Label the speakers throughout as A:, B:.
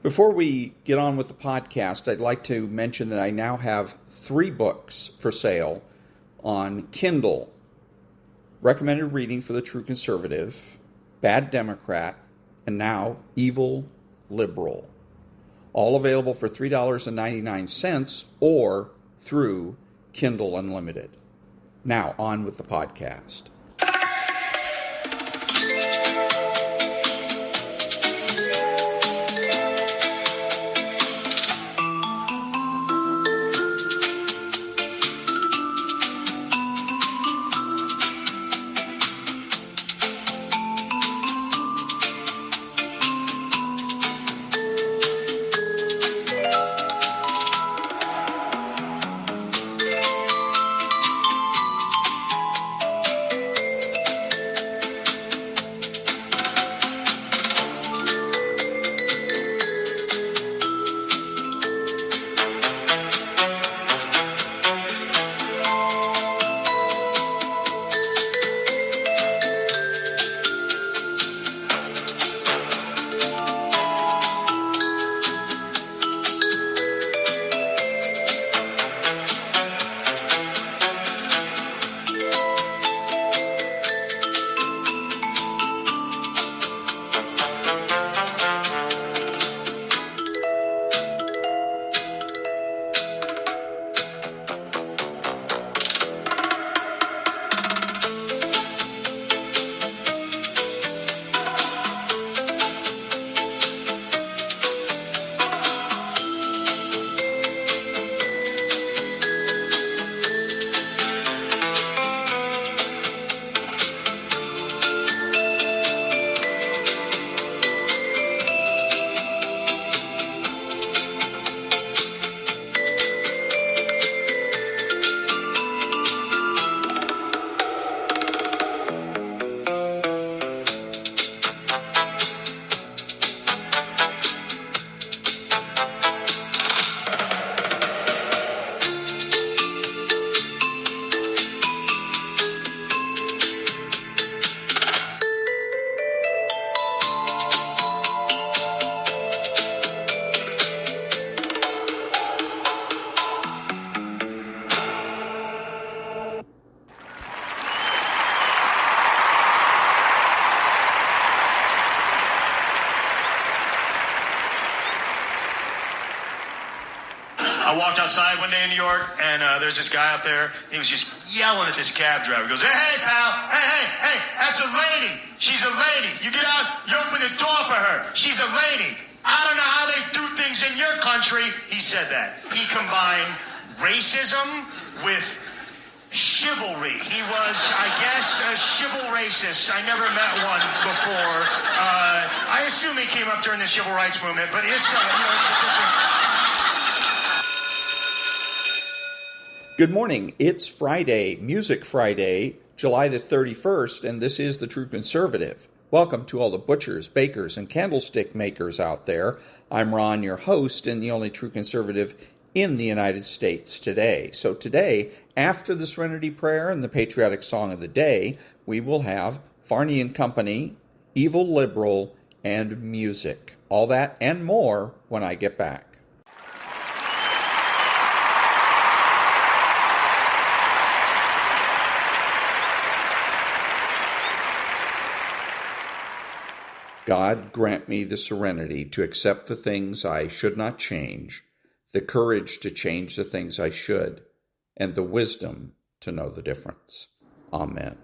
A: Before we get on with the podcast, I'd like to mention that I now have 3 books for sale on Kindle. Recommended Reading for the True Conservative, Bad Democrat, and now Evil Liberal. All available for $3.99 or through Kindle Unlimited. Now, on with the podcast.
B: I walked outside one day in New York, and there's this guy out there. He was just yelling at this cab driver. He goes, hey, pal, hey, that's a lady. She's a lady. You get out, you open the door for her. She's a lady. I don't know how they do things in your country. He said that. He combined racism with chivalry. He was, I guess, a chivalracist. I never met one before. I assume he came up during the civil rights movement, but it's a different...
A: Good morning. It's Friday, Music Friday, July the 31st, and this is The True Conservative. Welcome to all the butchers, bakers, and candlestick makers out there. I'm Ron, your host, and the only true conservative in the United States today. So today, after the Serenity Prayer and the patriotic song of the day, we will have Varney and Company, Evil Liberal, and music. All that and more when I get back. God, grant me the serenity to accept the things I should not change, the courage to change the things I should, and the wisdom to know the difference. Amen.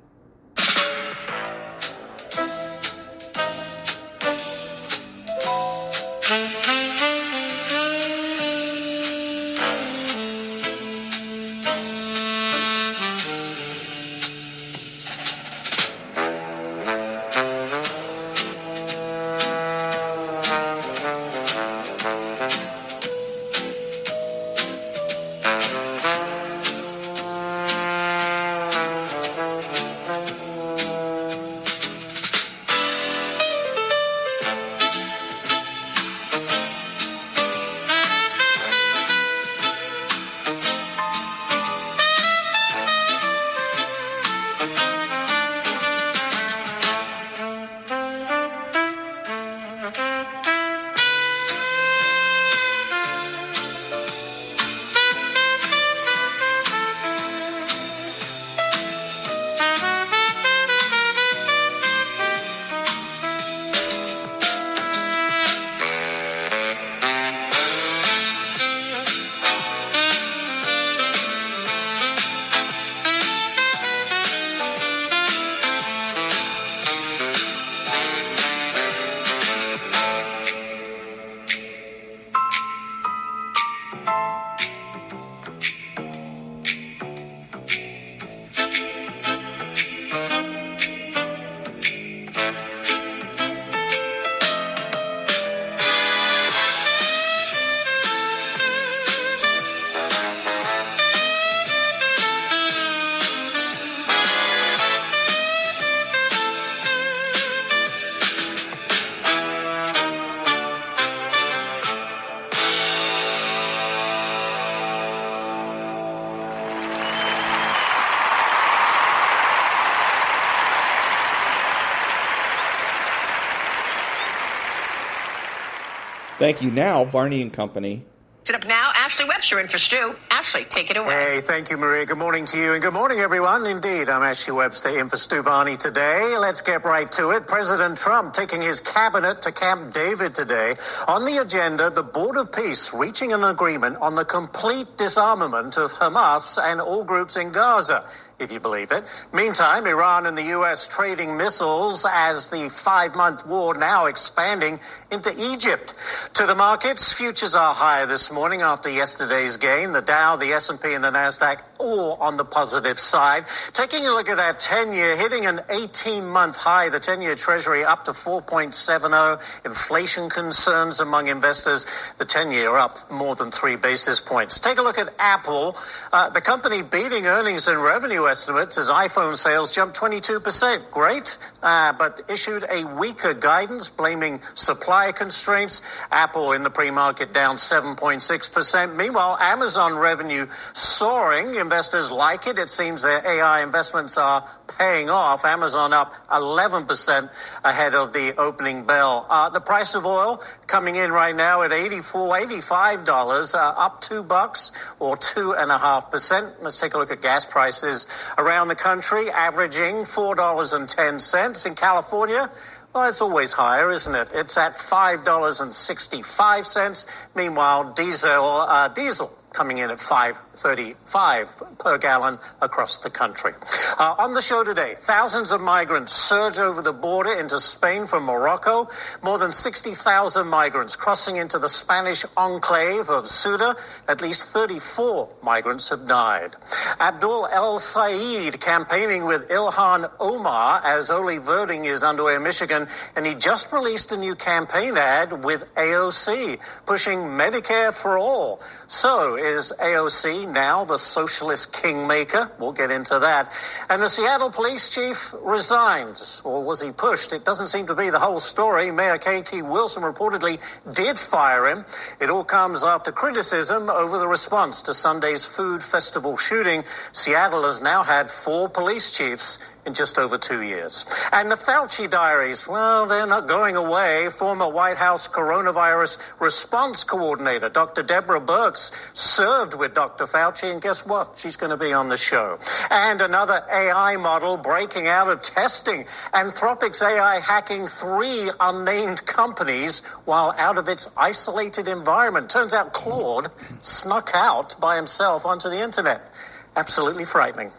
A: Thank you. Now, Varney and Company.
C: Sit up now. Ashley Webster in for Stu. Ashley, take it away.
D: Hey, thank you, Maria. Good morning to you, and good morning, everyone. Indeed, I'm Ashley Webster in for Stu Varney today. Let's get right to it. President Trump taking his cabinet to Camp David today. On the agenda, the Board of Peace reaching an agreement on the complete disarmament of Hamas and all groups in Gaza, if you believe it. Meantime, Iran and the U.S. trading missiles as the 5-month war now expanding into Egypt. To the markets, futures are higher this morning after yesterday's gain. The Dow, the S&P and the Nasdaq all on the positive side. Taking a look at that 10-year, hitting an 18-month high, the 10-year Treasury up to 4.70. Inflation concerns among investors. The 10-year up more than 3 basis points. Take a look at Apple. The company beating earnings and revenue estimates as iPhone sales jumped 22%. Great, but issued a weaker guidance, blaming supply constraints. Apple in the pre-market down 7.6%. Meanwhile, Amazon revenue soaring. Investors like it. It seems their AI investments are paying off. Amazon up 11% ahead of the opening bell. The price of oil coming in right now at $85, up $2 or 2.5%. Let's take a look at gas prices around the country, averaging $4.10. In California, well, it's always higher, isn't it? It's at $5.65. Meanwhile, diesel coming in at $5.35 per gallon across the country. On the show today, thousands of migrants surge over the border into Spain from Morocco. More than 60,000 migrants crossing into the Spanish enclave of Ceuta. At least 34 migrants have died. Abdul El Sayed campaigning with Ilhan Omar as early voting is underway in Michigan, and he just released a new campaign ad with AOC pushing Medicare for all. So is AOC now the socialist kingmaker? We'll get into that. And the Seattle police chief resigned, or was he pushed? It doesn't seem to be the whole story. Mayor K.T. Wilson reportedly did fire him. It all comes after criticism over the response to Sunday's food festival shooting. Seattle has now had 4 police chiefs in just over 2 years. And the Fauci diaries, well, they're not going away. Former White House coronavirus response coordinator, Dr. Deborah Birx, served with Dr. Fauci, and guess what? She's going to be on the show. And another AI model breaking out of testing. Anthropic's AI hacking 3 unnamed companies while out of its isolated environment. Turns out Claude snuck out by himself onto the internet. Absolutely frightening.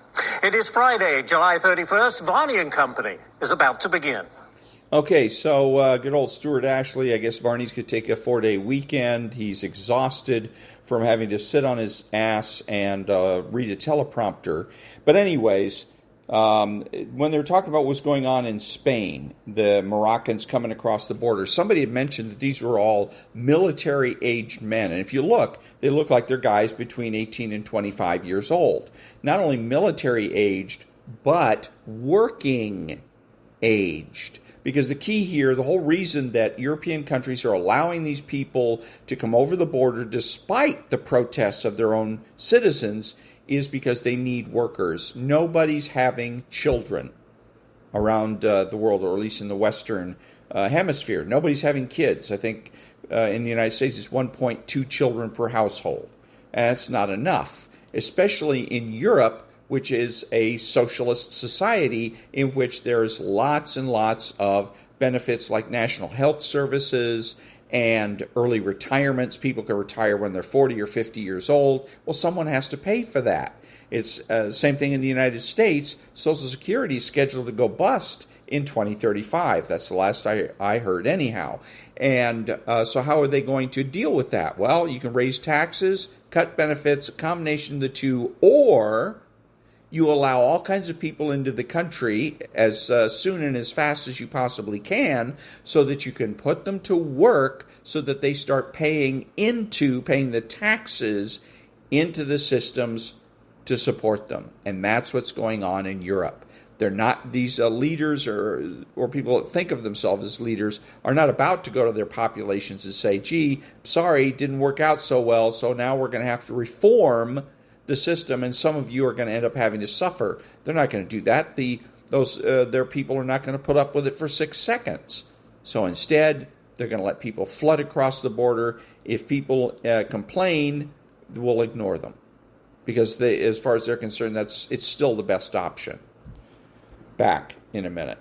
D: It is Friday, July 31st. Varney and Company is about to begin.
A: Okay, so good old Stuart Ashley. I guess Varney's going to take a 4-day weekend. He's exhausted from having to sit on his ass and read a teleprompter. But anyways, when they were talking about what's going on in Spain, the Moroccans coming across the border, somebody had mentioned that these were all military-aged men. And if you look, they look like they're guys between 18 and 25 years old. Not only military-aged, but working-aged. Because the key here, the whole reason that European countries are allowing these people to come over the border despite the protests of their own citizens is because they need workers. Nobody's having children around the world, or at least in the Western Hemisphere. Nobody's having kids. I think in the United States it's 1.2 children per household. And that's not enough, especially in Europe, which is a socialist society in which there's lots and lots of benefits like national health services and early retirements. People can retire when they're 40 or 50 years old. Well, someone has to pay for that. It's the same thing in the United States. Social Security is scheduled to go bust in 2035. That's the last I heard anyhow. And so how are they going to deal with that? Well, you can raise taxes, cut benefits, a combination of the two, or you allow all kinds of people into the country as soon and as fast as you possibly can so that you can put them to work so that they start paying the taxes into the systems to support them. And that's what's going on in Europe. They're not, these leaders or people that think of themselves as leaders are not about to go to their populations and say, gee, sorry, didn't work out so well, so now we're going to have to reform the system, and some of you are going to end up having to suffer. They're not going to do that. Their people are not going to put up with it for 6 seconds. So instead, They're going to let people flood across the border. If people complain, we'll ignore them. Because as far as they're concerned, it's still the best option. Back in a minute.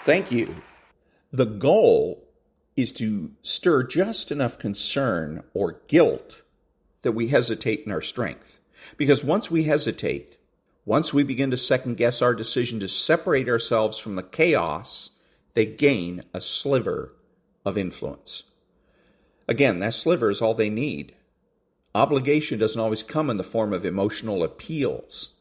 A: Thank you. The goal is to stir just enough concern or guilt that we hesitate in our strength. Because once we hesitate, once we begin to second-guess our decision to separate ourselves from the chaos, they gain a sliver of influence. Again, that sliver is all they need. Obligation doesn't always come in the form of emotional appeals.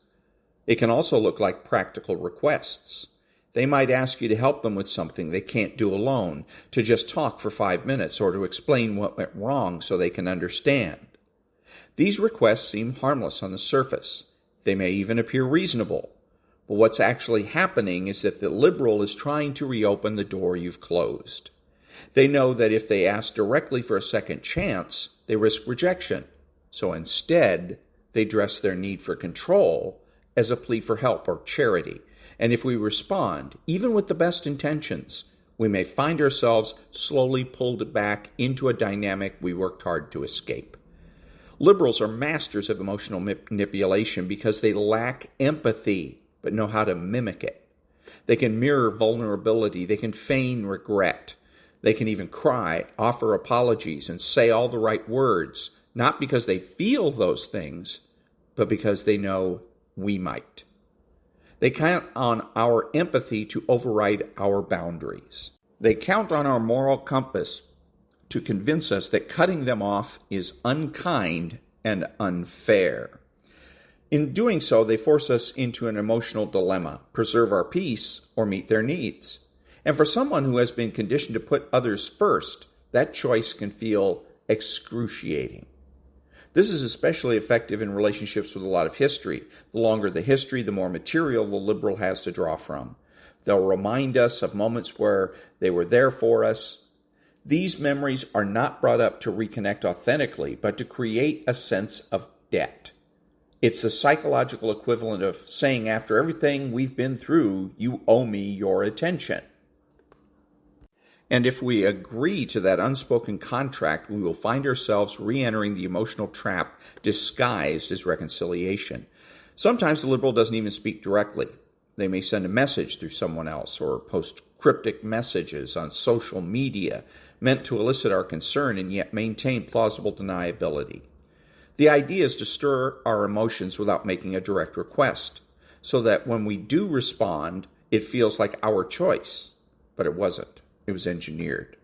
A: It can also look like practical requests. They might ask you to help them with something they can't do alone, to just talk for 5 minutes, or to explain what went wrong so they can understand. These requests seem harmless on the surface. They may even appear reasonable. But what's actually happening is that the liberal is trying to reopen the door you've closed. They know that if they ask directly for a second chance, they risk rejection. So instead, they dress their need for control as a plea for help or charity. And if we respond, even with the best intentions, we may find ourselves slowly pulled back into a dynamic we worked hard to escape. Liberals are masters of emotional manipulation because they lack empathy, but know how to mimic it. They can mirror vulnerability. They can feign regret. They can even cry, offer apologies, and say all the right words, not because they feel those things, but because they know we might. They count on our empathy to override our boundaries. They count on our moral compass to convince us that cutting them off is unkind and unfair. In doing so, they force us into an emotional dilemma, preserve our peace or meet their needs. And for someone who has been conditioned to put others first, that choice can feel excruciating. This is especially effective in relationships with a lot of history. The longer the history, the more material the liberal has to draw from. They'll remind us of moments where they were there for us. These memories are not brought up to reconnect authentically, but to create a sense of debt. It's the psychological equivalent of saying after everything we've been through, you owe me your attention. And if we agree to that unspoken contract, we will find ourselves re-entering the emotional trap disguised as reconciliation. Sometimes the liberal doesn't even speak directly. They may send a message through someone else or post cryptic messages on social media meant to elicit our concern and yet maintain plausible deniability. The idea is to stir our emotions without making a direct request, so that when we do respond, it feels like our choice, but it wasn't. It was engineered.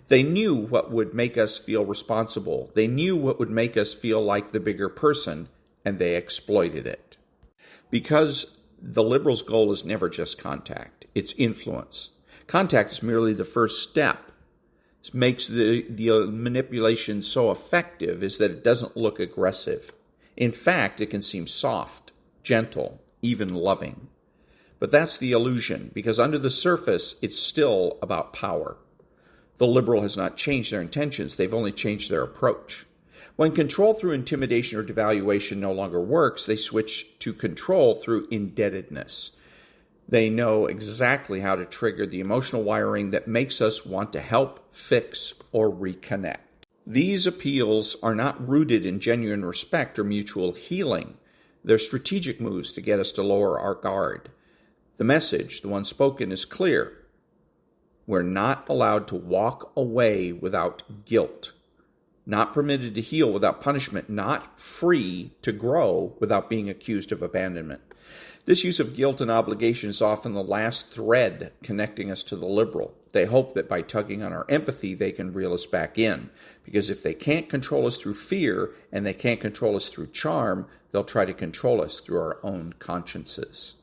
A: They knew what would make us feel responsible. They knew what would make us feel like the bigger person, and they exploited it. Because the liberal's goal is never just contact. It's influence. Contact is merely the first step. What makes the manipulation so effective is that it doesn't look aggressive. In fact, it can seem soft, gentle, even loving. But that's the illusion, because under the surface, it's still about power. The liberal has not changed their intentions, they've only changed their approach. When control through intimidation or devaluation no longer works, they switch to control through indebtedness. They know exactly how to trigger the emotional wiring that makes us want to help, fix, or reconnect. These appeals are not rooted in genuine respect or mutual healing. They're strategic moves to get us to lower our guard. The message, the one spoken, is clear. We're not allowed to walk away without guilt, not permitted to heal without punishment, not free to grow without being accused of abandonment. This use of guilt and obligation is often the last thread connecting us to the liberal. They hope that by tugging on our empathy, they can reel us back in. Because if they can't control us through fear and they can't control us through charm, they'll try to control us through our own consciences.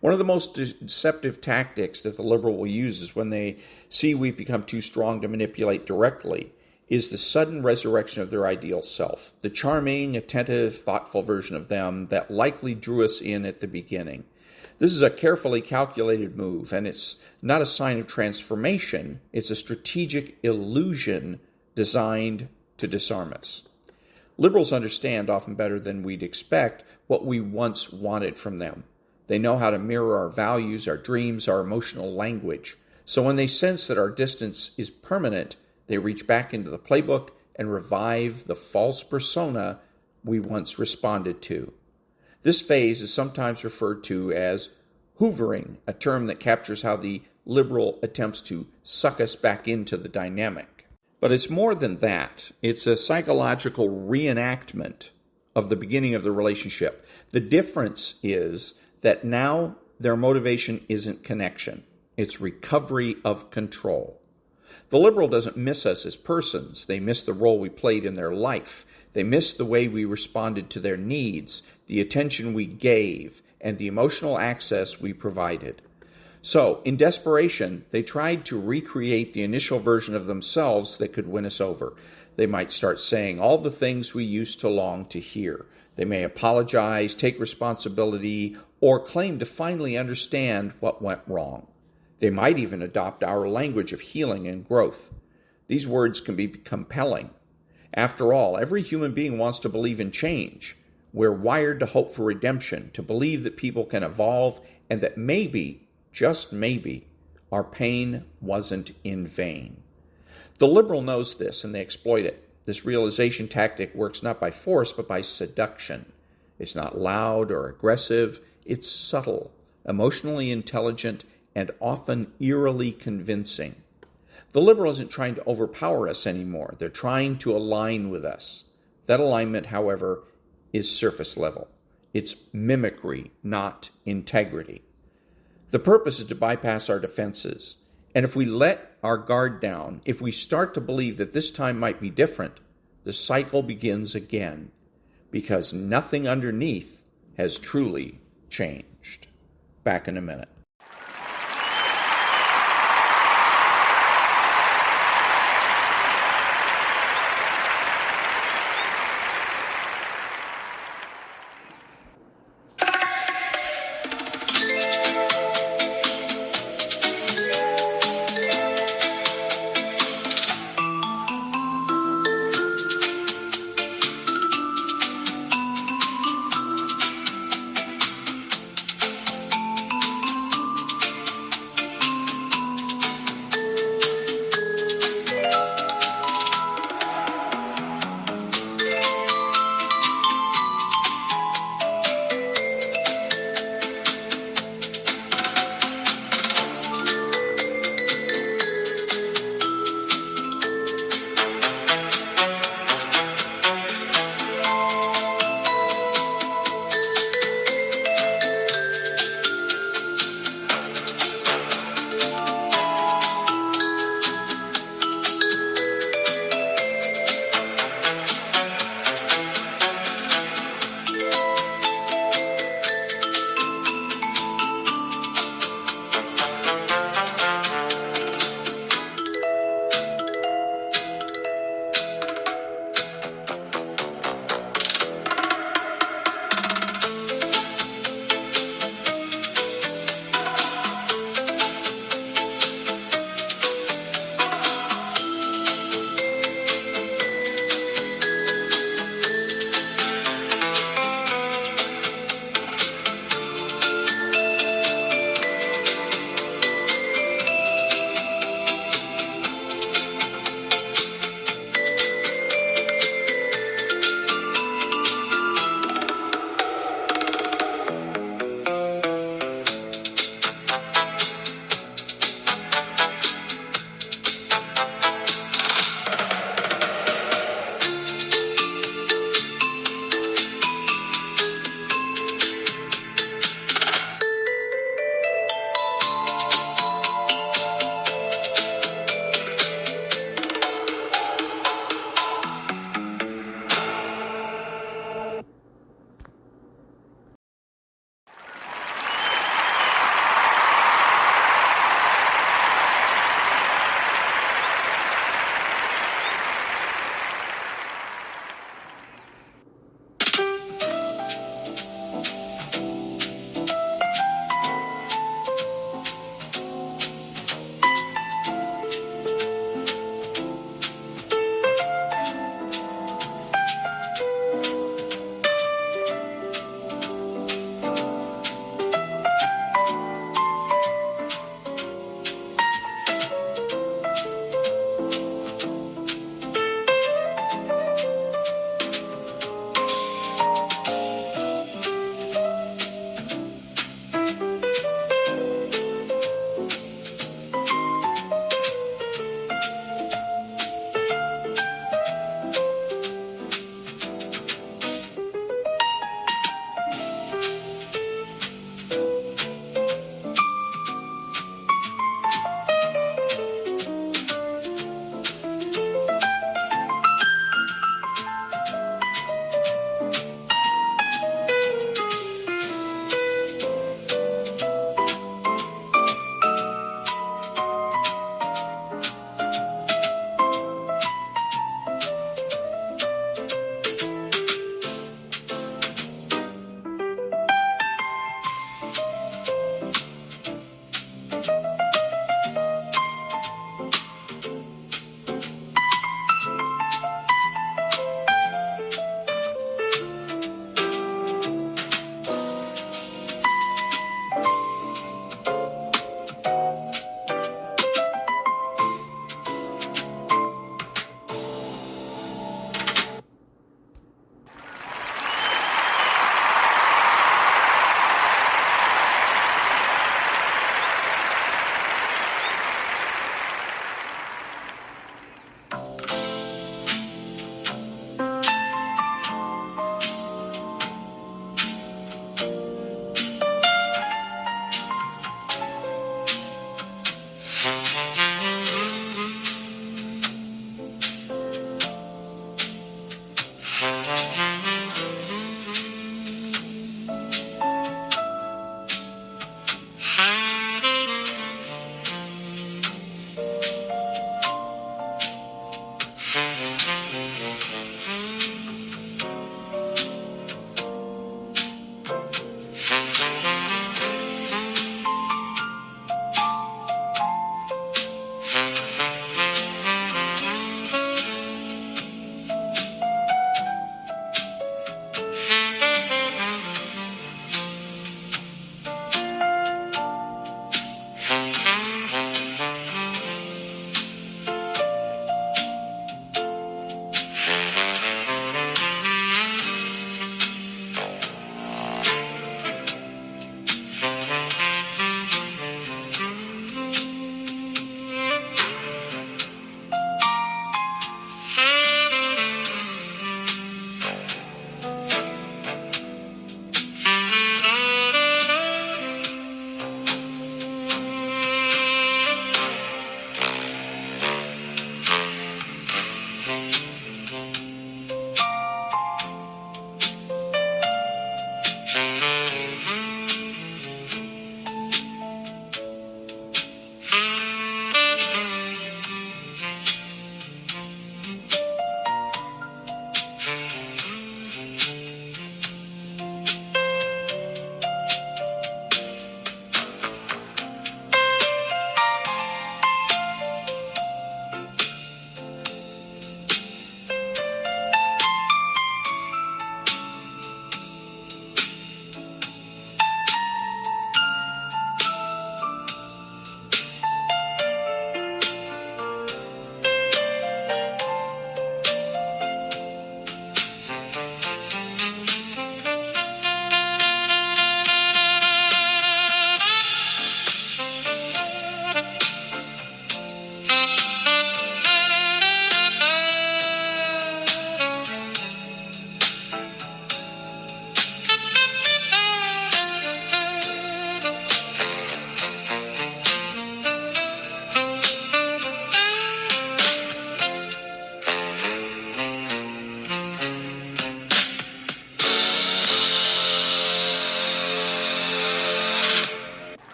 A: One of the most deceptive tactics that the liberal will use is when they see we've become too strong to manipulate directly, is the sudden resurrection of their ideal self, the charming, attentive, thoughtful version of them that likely drew us in at the beginning. This is a carefully calculated move, and it's not a sign of transformation. It's a strategic illusion designed to disarm us. Liberals understand, often better than we'd expect, what we once wanted from them. They know how to mirror our values, our dreams, our emotional language. So when they sense that our distance is permanent, they reach back into the playbook and revive the false persona we once responded to. This phase is sometimes referred to as hoovering, a term that captures how the liberal attempts to suck us back into the dynamic. But it's more than that. It's a psychological reenactment of the beginning of the relationship. The difference is that now their motivation isn't connection. It's recovery of control. The liberal doesn't miss us as persons. They miss the role we played in their life. They miss the way we responded to their needs, the attention we gave, and the emotional access we provided. So, in desperation, they tried to recreate the initial version of themselves that could win us over. They might start saying all the things we used to long to hear. They may apologize, take responsibility, or claim to finally understand what went wrong. They might even adopt our language of healing and growth. These words can be compelling. After all, every human being wants to believe in change. We're wired to hope for redemption, to believe that people can evolve, and that maybe, just maybe, our pain wasn't in vain. The liberal knows this, and they exploit it. This realization tactic works not by force, but by seduction. It's not loud or aggressive. It's subtle, emotionally intelligent, and often eerily convincing. The liberal isn't trying to overpower us anymore. They're trying to align with us. That alignment, however, is surface level. It's mimicry, not integrity. The purpose is to bypass our defenses. And if we let our guard down, if we start to believe that this time might be different, the cycle begins again, because nothing underneath has truly changed. Back in a minute.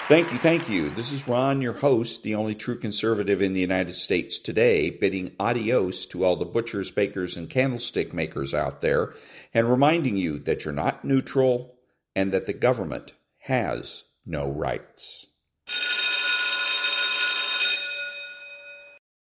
A: Thank you. This is Ron, your host, the only true conservative in the United States today, bidding adios to all the butchers, bakers, and candlestick makers out there, and reminding you that you're not neutral and that the government has no rights.